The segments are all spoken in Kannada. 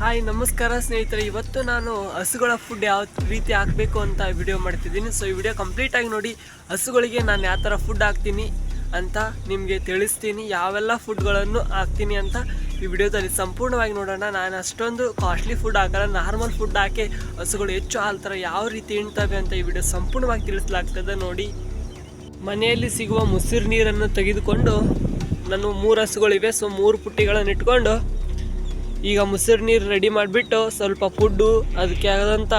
ಹಾಯ್ ನಮಸ್ಕಾರ ಸ್ನೇಹಿತರೆ, ಇವತ್ತು ನಾನು ಹಸುಗಳ ಫುಡ್ ಯಾವ ರೀತಿ ಹಾಕಬೇಕು ಅಂತ ವಿಡಿಯೋ ಮಾಡ್ತಿದ್ದೀನಿ. ಸೊ ಈ ವಿಡಿಯೋ ಕಂಪ್ಲೀಟಾಗಿ ನೋಡಿ. ಹಸುಗಳಿಗೆ ನಾನು ಯಾವ ಥರ ಫುಡ್ ಹಾಕ್ತೀನಿ ಅಂತ ನಿಮಗೆ ತಿಳಿಸ್ತೀನಿ. ಯಾವೆಲ್ಲ ಫುಡ್ಗಳನ್ನು ಹಾಕ್ತೀನಿ ಅಂತ ಈ ವಿಡಿಯೋದಲ್ಲಿ ಸಂಪೂರ್ಣವಾಗಿ ನೋಡೋಣ. ನಾನು ಅಷ್ಟೊಂದು ಕಾಸ್ಟ್ಲಿ ಫುಡ್ ಹಾಕಲ್ಲ, ನಾರ್ಮಲ್ ಫುಡ್ ಹಾಕಿ ಹಸುಗಳು ಹೆಚ್ಚು ಹಾಲು ಥರ ಯಾವ ರೀತಿ ಹಿಂಡ್ತವೆ ಅಂತ ಈ ವಿಡಿಯೋ ಸಂಪೂರ್ಣವಾಗಿ ತಿಳಿಸಲಾಗ್ತದೆ ನೋಡಿ. ಮನೆಯಲ್ಲಿ ಸಿಗುವ ಮುಸಿರು ನೀರನ್ನು ತೆಗೆದುಕೊಂಡು ನಾನು 3 ಹಸುಗಳಿವೆ. ಸೊ 3 ಪುಟ್ಟಿಗಳನ್ನು ಇಟ್ಕೊಂಡು ಈಗ ಮುಸಿರು ನೀರು ರೆಡಿ ಮಾಡಿಬಿಟ್ಟು ಸ್ವಲ್ಪ ಫುಡ್ಡು ಅದಕ್ಕೆ ಆದಂಥ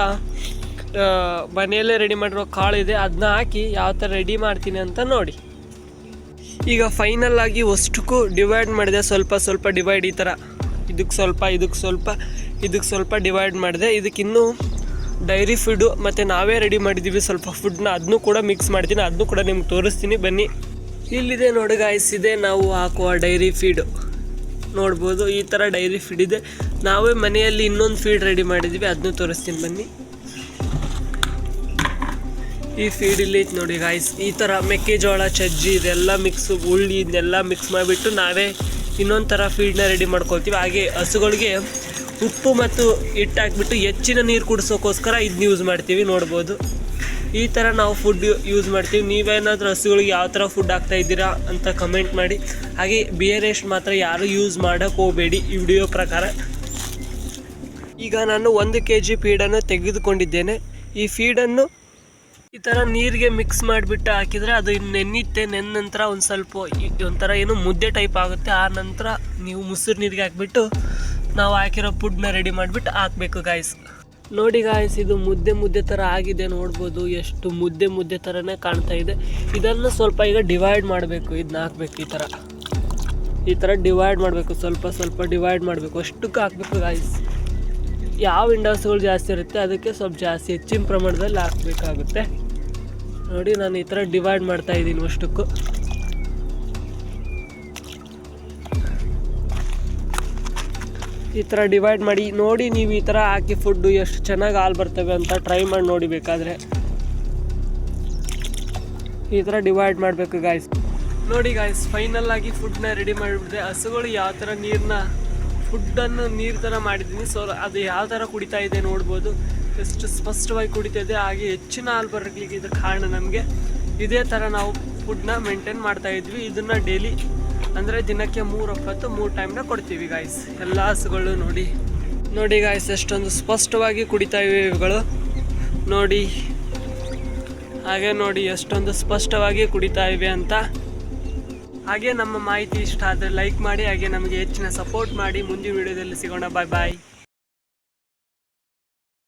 ಮನೆಯಲ್ಲೇ ರೆಡಿ ಮಾಡಿರೋ ಕಾಳಿದೆ ಅದನ್ನ ಹಾಕಿ ಯಾವ ಥರ ರೆಡಿ ಮಾಡ್ತೀನಿ ಅಂತ ನೋಡಿ. ಈಗ ಫೈನಲ್ ಆಗಿ ಅಷ್ಟಕ್ಕೂ ಡಿವೈಡ್ ಮಾಡಿದೆ, ಸ್ವಲ್ಪ ಡಿವೈಡ್ ಈ ಥರ ಇದಕ್ಕೆ ಸ್ವಲ್ಪ ಡಿವೈಡ್ ಮಾಡಿದೆ. ಇದಕ್ಕಿನ್ನೂ ಡೈರಿ ಫುಡ್ಡು ಮತ್ತು ನಾವೇ ರೆಡಿ ಮಾಡಿದ್ದೀವಿ ಸ್ವಲ್ಪ ಫುಡ್ನ, ಅದನ್ನೂ ಕೂಡ ಮಿಕ್ಸ್ ಮಾಡ್ತೀನಿ, ಅದನ್ನೂ ಕೂಡ ನಿಮ್ಗೆ ತೋರಿಸ್ತೀನಿ ಬನ್ನಿ. ಇಲ್ಲಿದೆ ನೋಡಿ ಗಾಯ್ಸ್, ಇದೆ ನಾವು ಹಾಕುವ ಡೈರಿ ಫೀಡು. ನೋಡ್ಬೋದು ಈ ಥರ ಡೈರಿ ಫೀಡ್ ಇದೆ. ನಾವೇ ಮನೆಯಲ್ಲಿ ಇನ್ನೊಂದು ಫೀಡ್ ರೆಡಿ ಮಾಡಿದ್ದೀವಿ, ಅದನ್ನು ತೋರಿಸ್ತೀನಿ ಬನ್ನಿ. ಈ ಫೀಡ್ ಇಲ್ಲಿ ಐತೆ ನೋಡಿ ಗಾಯ್ಸ್. ಈ ಥರ ಮೆಕ್ಕೆಜೋಳ, ಸಜ್ಜಿ ಇದೆಲ್ಲ ಮಿಕ್ಸ್, ಉಳ್ಳಿ ಇದನ್ನೆಲ್ಲ ಮಿಕ್ಸ್ ಮಾಡಿಬಿಟ್ಟು ನಾವೇ ಇನ್ನೊಂದು ಥರ ಫೀಡ್ನ ರೆಡಿ ಮಾಡ್ಕೊಳ್ತೀವಿ. ಹಾಗೆ ಹಸುಗಳಿಗೆ ಉಪ್ಪು ಮತ್ತು ಹಿಟ್ಟು ಹಾಕ್ಬಿಟ್ಟು ಹೆಚ್ಚಿನ ನೀರು ಕುಡಿಸೋಕ್ಕೋಸ್ಕರ ಇದನ್ನ ಯೂಸ್ ಮಾಡ್ತೀವಿ. ನೋಡ್ಬೋದು ಈ ಥರ ನಾವು ಫುಡ್ ಯೂಸ್ ಮಾಡ್ತೀವಿ. ನೀವೇನಾದರೂ ಹಸುಗಳಿಗೆ ಯಾವ ಥರ ಫುಡ್ ಹಾಕ್ತಾಯಿದ್ದೀರಾ ಅಂತ ಕಮೆಂಟ್ ಮಾಡಿ. ಹಾಗೆ ಬೇರೆಷ್ಟು ಮಾತ್ರ ಯಾರು ಯೂಸ್ ಮಾಡೋಕ್ಕೆ ಹೋಗಬೇಡಿ ಈ ವಿಡಿಯೋ ಪ್ರಕಾರ. ಈಗ ನಾನು 1 kg ಫೀಡನ್ನು ತೆಗೆದುಕೊಂಡಿದ್ದೇನೆ. ಈ ಫೀಡನ್ನು ಈ ಥರ ನೀರಿಗೆ ಮಿಕ್ಸ್ ಮಾಡಿಬಿಟ್ಟು ಹಾಕಿದರೆ ಅದು ನೆನ್ನುತ್ತೆ. ನೆನ್ನ ನಂತರ ಒಂದು ಸ್ವಲ್ಪ ಒಂಥರ ಏನು ಮುದ್ದೆ ಟೈಪ್ ಆಗುತ್ತೆ. ಆ ನಂತರ ನೀವು ಮುಸಿರು ನೀರಿಗೆ ಹಾಕಿಬಿಟ್ಟು ನಾವು ಹಾಕಿರೋ ಫುಡ್ನ ರೆಡಿ ಮಾಡಿಬಿಟ್ಟು ಹಾಕಬೇಕು ಗಾಯ್ಸ್. ನೋಡಿ ಗಾಯ್ಸ್, ಇದು ಮುದ್ದೆ ಥರ ಆಗಿದೆ. ನೋಡ್ಬೋದು ಎಷ್ಟು ಮುದ್ದೆ ಥರನೇ ಕಾಣ್ತಾ ಇದೆ. ಇದನ್ನು ಸ್ವಲ್ಪ ಈಗ ಡಿವೈಡ್ ಮಾಡಬೇಕು, ಇದನ್ನ ಹಾಕಬೇಕು. ಈ ಥರ ಡಿವೈಡ್ ಮಾಡಬೇಕು, ಸ್ವಲ್ಪ ಡಿವೈಡ್ ಮಾಡಬೇಕು, ಅಷ್ಟಕ್ಕೆ ಹಾಕಬೇಕು ಗಾಯ್ಸ್. ಯಾವ ಹಸುಗಳು ಜಾಸ್ತಿ ಇರುತ್ತೆ ಅದಕ್ಕೆ ಸ್ವಲ್ಪ ಜಾಸ್ತಿ ಹೆಚ್ಚಿನ ಪ್ರಮಾಣದಲ್ಲಿ ಹಾಕಬೇಕಾಗುತ್ತೆ. ನೋಡಿ ನಾನು ಈ ಥರ ಡಿವೈಡ್ ಮಾಡ್ತಾ ಇದ್ದೀನಿ ಅಷ್ಟಕ್ಕೂ. ಈ ಥರ ಡಿವೈಡ್ ಮಾಡಿ ನೋಡಿ. ನೀವು ಈ ಥರ ಹಾಕಿ ಫುಡ್ಡು ಎಷ್ಟು ಚೆನ್ನಾಗಿ ಹಾಲು ಬರ್ತವೆ ಅಂತ ಟ್ರೈ ಮಾಡಿ ನೋಡಿ. ಬೇಕಾದರೆ ಈ ಥರ ಡಿವೈಡ್ ಮಾಡಬೇಕು ಗಾಯ್ಸ್. ನೋಡಿ ಗಾಯ್ಸ್, ಫೈನಲ್ ಆಗಿ ಫುಡ್ನ ರೆಡಿ ಮಾಡಿಬಿಟ್ಟಿದೆ. ಹಸುಗಳು ಯಾವ ಥರ ಫುಡ್ಡನ್ನು ನೀರು ಥರ ಮಾಡಿದ್ದೀನಿ. ಸೊ ಅದು ಯಾವ ಥರ ಕುಡಿತಾ ಇದೆ ನೋಡ್ಬೋದು, ಎಷ್ಟು ಸ್ಪಷ್ಟವಾಗಿ ಕುಡಿತಾ ಇದೆ. ಹಾಗೆ ಹೆಚ್ಚಿನ ಹಾಲು ಬರಲಿಕ್ಕೆ ಇದ್ರ ಕಾರಣ ನಮಗೆ ಇದೇ ಥರ ನಾವು ಫುಡ್ನ ಮೇಂಟೈನ್ ಮಾಡ್ತಾಯಿದ್ವಿ. ಇದನ್ನು ಡೈಲಿ ಅಂದರೆ ದಿನಕ್ಕೆ 3 ಹೊತ್ತು 3 ಟೈಮ್ನ ಕೊಡ್ತೀವಿ ಗಾಯ್ಸ್. ಎಲ್ಲ ಹಸುಗಳು ನೋಡಿ ಗಾಯ್ಸ್, ಎಷ್ಟೊಂದು ಸ್ಪಷ್ಟವಾಗಿ ಕುಡಿತಾ ಇವೆ ಇವುಗಳು ನೋಡಿ. ಹಾಗೆ ನೋಡಿ ಎಷ್ಟೊಂದು ಸ್ಪಷ್ಟವಾಗಿ ಕುಡಿತಾ ಇವೆ ಅಂತ. ಹಾಗೆ ನಮ್ಮ ಮಾಹಿತಿ ಇಷ್ಟ ಆದರೆ ಲೈಕ್ ಮಾಡಿ, ಹಾಗೆ ನಮಗೆ ಹೆಚ್ಚಿನ ಸಪೋರ್ಟ್ ಮಾಡಿ. ಮುಂದಿನ ವಿಡಿಯೋದಲ್ಲಿ ಸಿಗೋಣ. ಬಾಯ್.